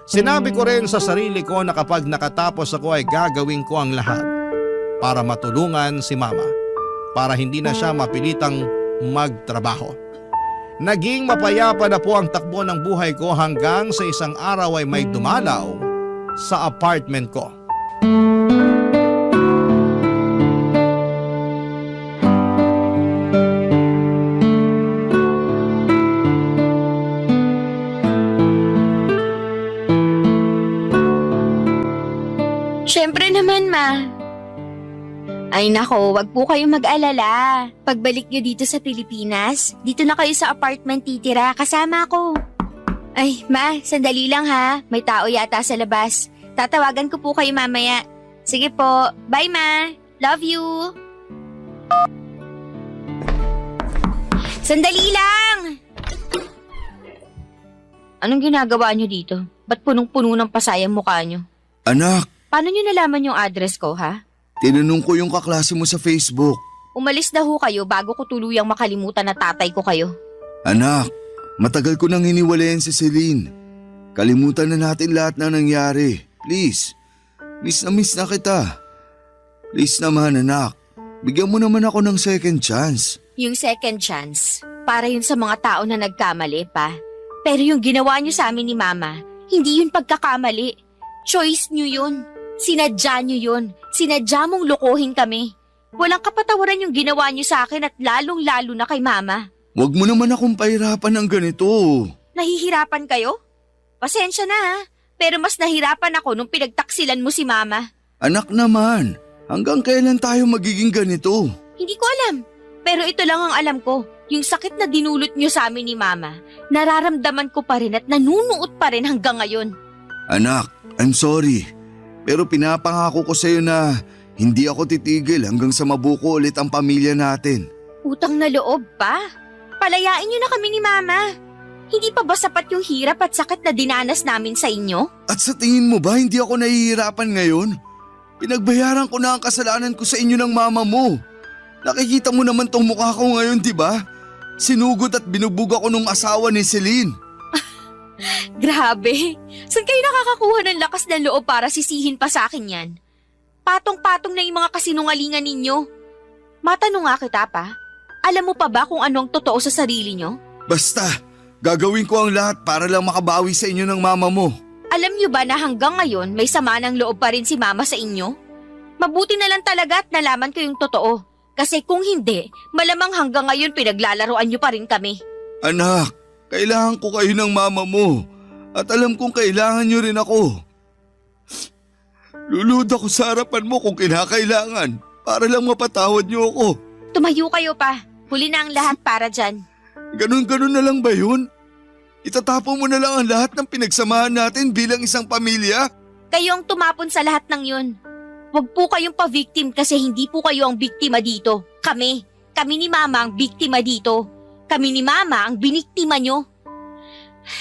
Sinabi ko rin sa sarili ko na kapag nakatapos ako ay gagawin ko ang lahat para matulungan si Mama para hindi na siya mapilitang magtrabaho. Naging mapayapa na po ang takbo ng buhay ko hanggang sa isang araw ay may dumalaw sa apartment ko. Siyempre naman, Ma. Ay nako, wag po kayong mag-alala. Pagbalik niyo dito sa Pilipinas, dito na kayo sa apartment titira kasama ko. Ay, Ma, sandali lang ha. May tao yata sa labas. Tatawagan ko po kayo mamaya. Sige po. Bye, Ma. Love you. Sandali lang! Anong ginagawa niyo dito? Ba't punong-puno ng pasaya ang mukha niyo? Anak, Paano niyo nalaman yung address ko, ha? tinanong ko yung kaklase mo sa Facebook. Umalis na ho kayo bago ko tuluyang makalimutan na tatay ko kayo. Anak, matagal ko nang hiniwalayan si Celine. Kalimutan na natin lahat na nangyari. Please. Miss na kita. Please naman anak. Bigyan mo naman ako ng second chance. Yung second chance, para yun sa mga tao na nagkamali pa. Pero yung ginawa niyo sa amin ni Mama, hindi yun pagkakamali. Choice niyo yun. Sinadya niyo yun. Sinadya mong lokohin kami. Walang kapatawaran yung ginawa niyo sa akin at lalong-lalo na kay Mama. Huwag mo naman akong pahirapan ng ganito. Nahihirapan kayo? Pasensya na ha, pero mas nahirapan ako nung pinagtaksilan mo si Mama. Anak naman, hanggang kailan tayo magiging ganito? Hindi ko alam, pero ito lang ang alam ko. Yung sakit na dinulot niyo sa amin ni Mama, nararamdaman ko pa rin at nanunuot pa rin hanggang ngayon. Anak, I'm sorry. Pero pinapangako ko sa'yo na hindi ako titigil hanggang sa mabuko ulit ang pamilya natin. Utang na loob pa? Palayain niyo na kami ni Mama. Hindi pa ba sapat yung hirap at sakit na dinanas namin sa inyo? At sa tingin mo ba hindi ako nahihirapan ngayon? Pinagbayaran ko na ang kasalanan ko sa inyo ng mama mo. Nakikita mo naman tong mukha ko ngayon, di ba? Sinugod at binubog ako nung asawa ni Celine. Grabe, saan kayo nakakakuha ng lakas ng loob para sisihin pa sa akin yan? Patong-patong na yung mga kasinungalingan ninyo. Matanong nga kita pa, alam mo pa ba kung ano ang totoo sa sarili nyo? Basta, gagawin ko ang lahat para lang makabawi sa inyo ng mama mo. Alam nyo ba na hanggang ngayon may sama ng loob pa rin si Mama sa inyo? Mabuti na lang talaga at nalaman ko yung totoo. Kasi kung hindi, malamang hanggang ngayon pinaglalaroan nyo pa rin kami. Anak, kailangan ko kayo ng mama mo. At alam kong kailangan nyo rin ako. Lulod ako sa harapan mo kung kinakailangan para lang mapatawad nyo ako. Tumayo kayo pa. Huli na ang lahat para dyan. Ganun-ganun na lang ba yun? Itatapon mo na lang ang lahat ng pinagsamahan natin bilang isang pamilya? Kayo ang tumapon sa lahat ng yun. Huwag po kayong pa-victim kasi hindi po kayo ang biktima dito. Kami. Kami ni Mama ang biktima dito. Kami ni Mama ang biniktima nyo.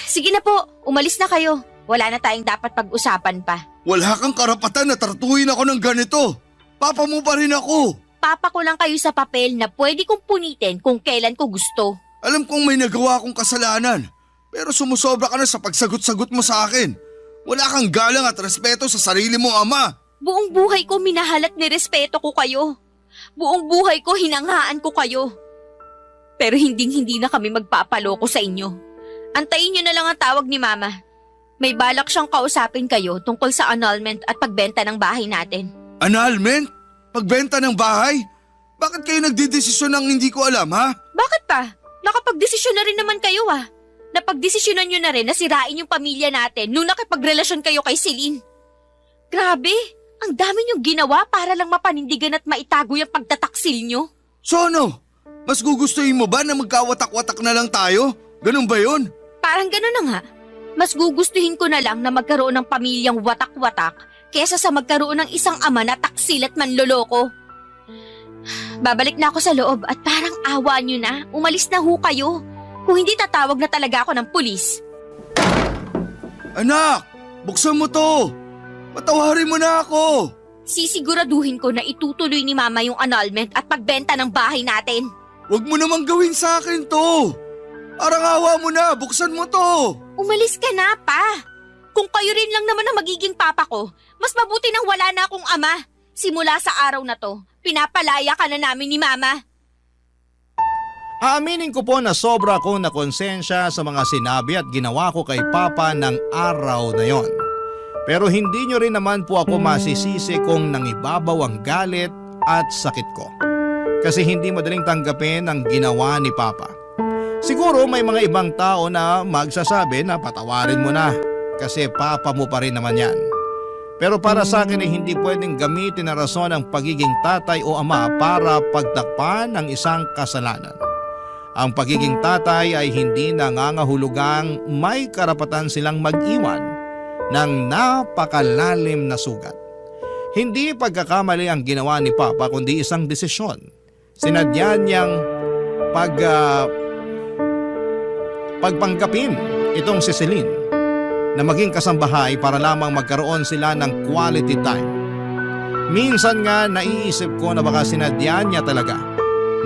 Sige na po, umalis na kayo. Wala na tayong dapat pag-usapan pa. Wala kang karapatan na tratuhin ako ng ganito. Papa mo pa rin ako. Papa ko lang kayo sa papel na pwede kong punitin kung kailan ko gusto. Alam kong may nagawa akong kasalanan. Pero sumusobra ka na sa pagsagot-sagot mo sa akin. Wala kang galang at respeto sa sarili mong ama. Buong buhay ko minahal at nirespeto ko kayo. Buong buhay ko hinangaan ko kayo. Pero hindi na kami magpapaloko sa inyo. Antayin nyo na lang ang tawag ni Mama. May balak siyang kausapin kayo tungkol sa annulment at pagbenta ng bahay natin. Annulment? Pagbenta ng bahay? Bakit kayo nagdidesisyon ng hindi ko alam, ha? Bakit pa? Nakapagdesisyon na rin naman kayo Napagdesisyonan nyo na rin na sirain yung pamilya natin nung nakipagrelasyon kayo kay Celine. Grabe, ang dami nyong ginawa para lang mapanindigan at maitago yung pagtataksil nyo. So ano? Mas gugustuhin mo ba na magkawatak-watak na lang tayo? Ganun ba yun? Parang gano'n na nga. Mas gugustuhin ko na lang na magkaroon ng pamilyang watak-watak kesa sa magkaroon ng isang ama na taksil at manloloko. Babalik na ako sa loob at parang awa nyo na, umalis na ho kayo. Kung hindi tatawag na talaga ako ng pulis. Anak, buksan mo to. Patawarin mo na ako. Sisiguraduhin ko na itutuloy ni Mama yung annulment at pagbenta ng bahay natin. Huwag mo namang gawin sa akin to. Parang awa mo na, buksan mo to. Umalis ka na, Pa. Kung kayo rin lang naman ang magiging papa ko, mas mabuti nang wala na akong ama. Simula sa araw na to, pinapalaya ka na namin ni Mama. Aaminin ko po na sobra akong nakonsensya sa mga sinabi at ginawa ko kay Papa ng araw na yon. Pero hindi nyo rin naman po ako masisisi kung nangibabaw ang galit at sakit ko. Kasi hindi madaling tanggapin ang ginawa ni Papa. Siguro may mga ibang tao na magsasabi na patawarin mo na kasi Papa mo pa rin naman yan. Pero para sa akin ay hindi pwedeng gamitin na rason ang pagiging tatay o ama para pagtakpan ng isang kasalanan. Ang pagiging tatay ay hindi nangangahulugang may karapatan silang mag-iwan ng napakalalim na sugat. Hindi pagkakamali ang ginawa ni Papa kundi isang desisyon. Sinadya niyang pagpanggapin itong si Celine na maging kasambahay para lamang magkaroon sila ng quality time. Minsan nga naiisip ko na baka sinadya niya talaga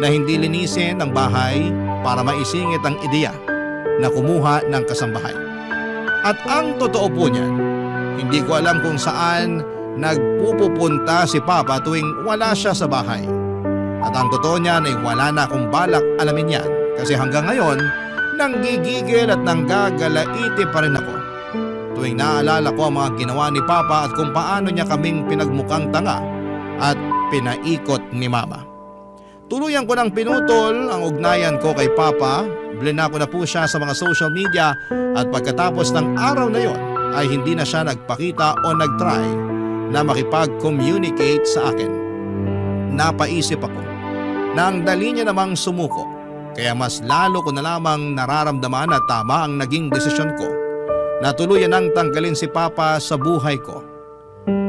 na hindi linisin ang bahay para maisingit ang ideya na kumuha ng kasambahay. At ang totoo po niyan, hindi ko alam kung saan nagpupunta si Papa tuwing wala siya sa bahay. At ang totoo niyan ay wala na akong balak alamin yan kasi hanggang ngayon nanggigigil at nanggagalaiti pa rin ako tuwing naaalala ko ang mga ginawa ni Papa at kung paano niya kaming pinagmukhang tanga at pinaikot ni Mama. Tuluyan ko nang pinutol ang ugnayan ko kay Papa, blinako na po siya sa mga social media at pagkatapos ng araw na yon ay hindi na siya nagpakita o nagtry na makipag-communicate sa akin. Napaisip ako na ang dali niya namang sumuko kaya mas lalo ko na lamang nararamdaman na tama ang naging desisyon ko na tuluyan nang tanggalin si Papa sa buhay ko.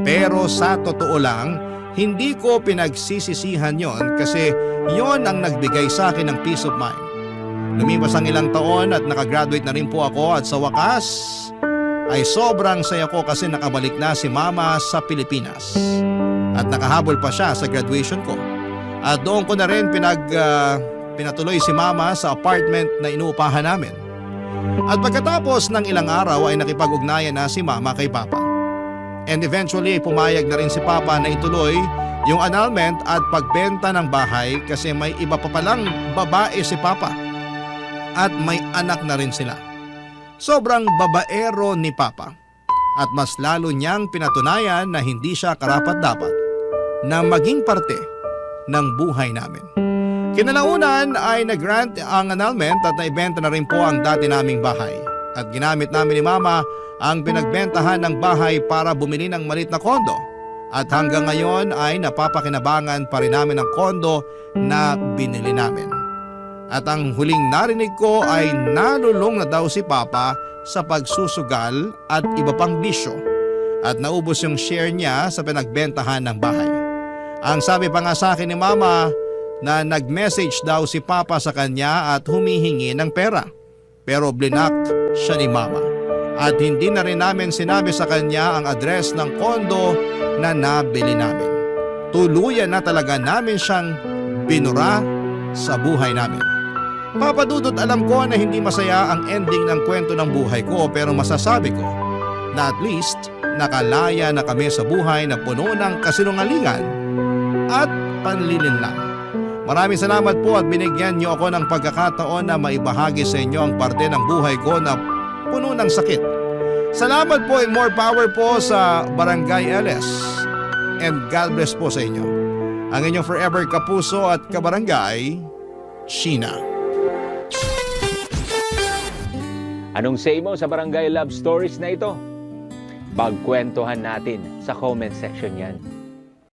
Pero sa totoo lang, hindi ko pinagsisisihan yon kasi yon ang nagbigay sa akin ng peace of mind. Lumipas ang ilang taon at nakagraduate na rin po ako at sa wakas ay sobrang saya ko kasi nakabalik na si Mama sa Pilipinas. At nakahabol pa siya sa graduation ko. At doon ko na rin pinatuloy si Mama sa apartment na inuupahan namin. At pagkatapos ng ilang araw ay nakipag-ugnayan na si Mama kay Papa. And eventually pumayag na rin si Papa na ituloy yung annulment at pagbenta ng bahay kasi may iba pa palang babae si Papa. At may anak na rin sila. Sobrang babaero ni Papa at mas lalo niyang pinatunayan na hindi siya karapat-dapat na maging parte ng buhay namin. Kinalaunan ay nag-grant ang annulment at naibenta na rin po ang dati naming bahay. At ginamit namin ni Mama ang pinagbentahan ng bahay para bumili ng maliit na kondo. At hanggang ngayon ay napapakinabangan pa rin namin ang kondo na binili namin. At ang huling narinig ko ay nalulong na daw si Papa sa pagsusugal at iba pang bisyo. At naubos yung share niya sa pinagbentahan ng bahay. Ang sabi pa nga sa akin ni Mama na nag-message daw si Papa sa kanya at humihingi ng pera. Pero blinak siya ni Mama. At hindi na rin namin sinabi sa kanya ang address ng kondo na nabili namin. Tuluyan na talaga namin siyang binura sa buhay namin. Papa Dudut, alam ko na hindi masaya ang ending ng kwento ng buhay ko pero masasabi ko na at least nakalaya na kami sa buhay na puno ng kasinungalingan at panlilinlang. Maraming salamat po at binigyan niyo ako ng pagkakataon na maibahagi sa inyo ang parte ng buhay ko na puno ng sakit. Salamat po and more power po sa Barangay LS and God bless po sa inyo. Ang inyong forever kapuso at kabarangay, Sheena. Anong say mo sa Barangay Love Stories na ito? Pagkwentuhan natin sa comment section yan.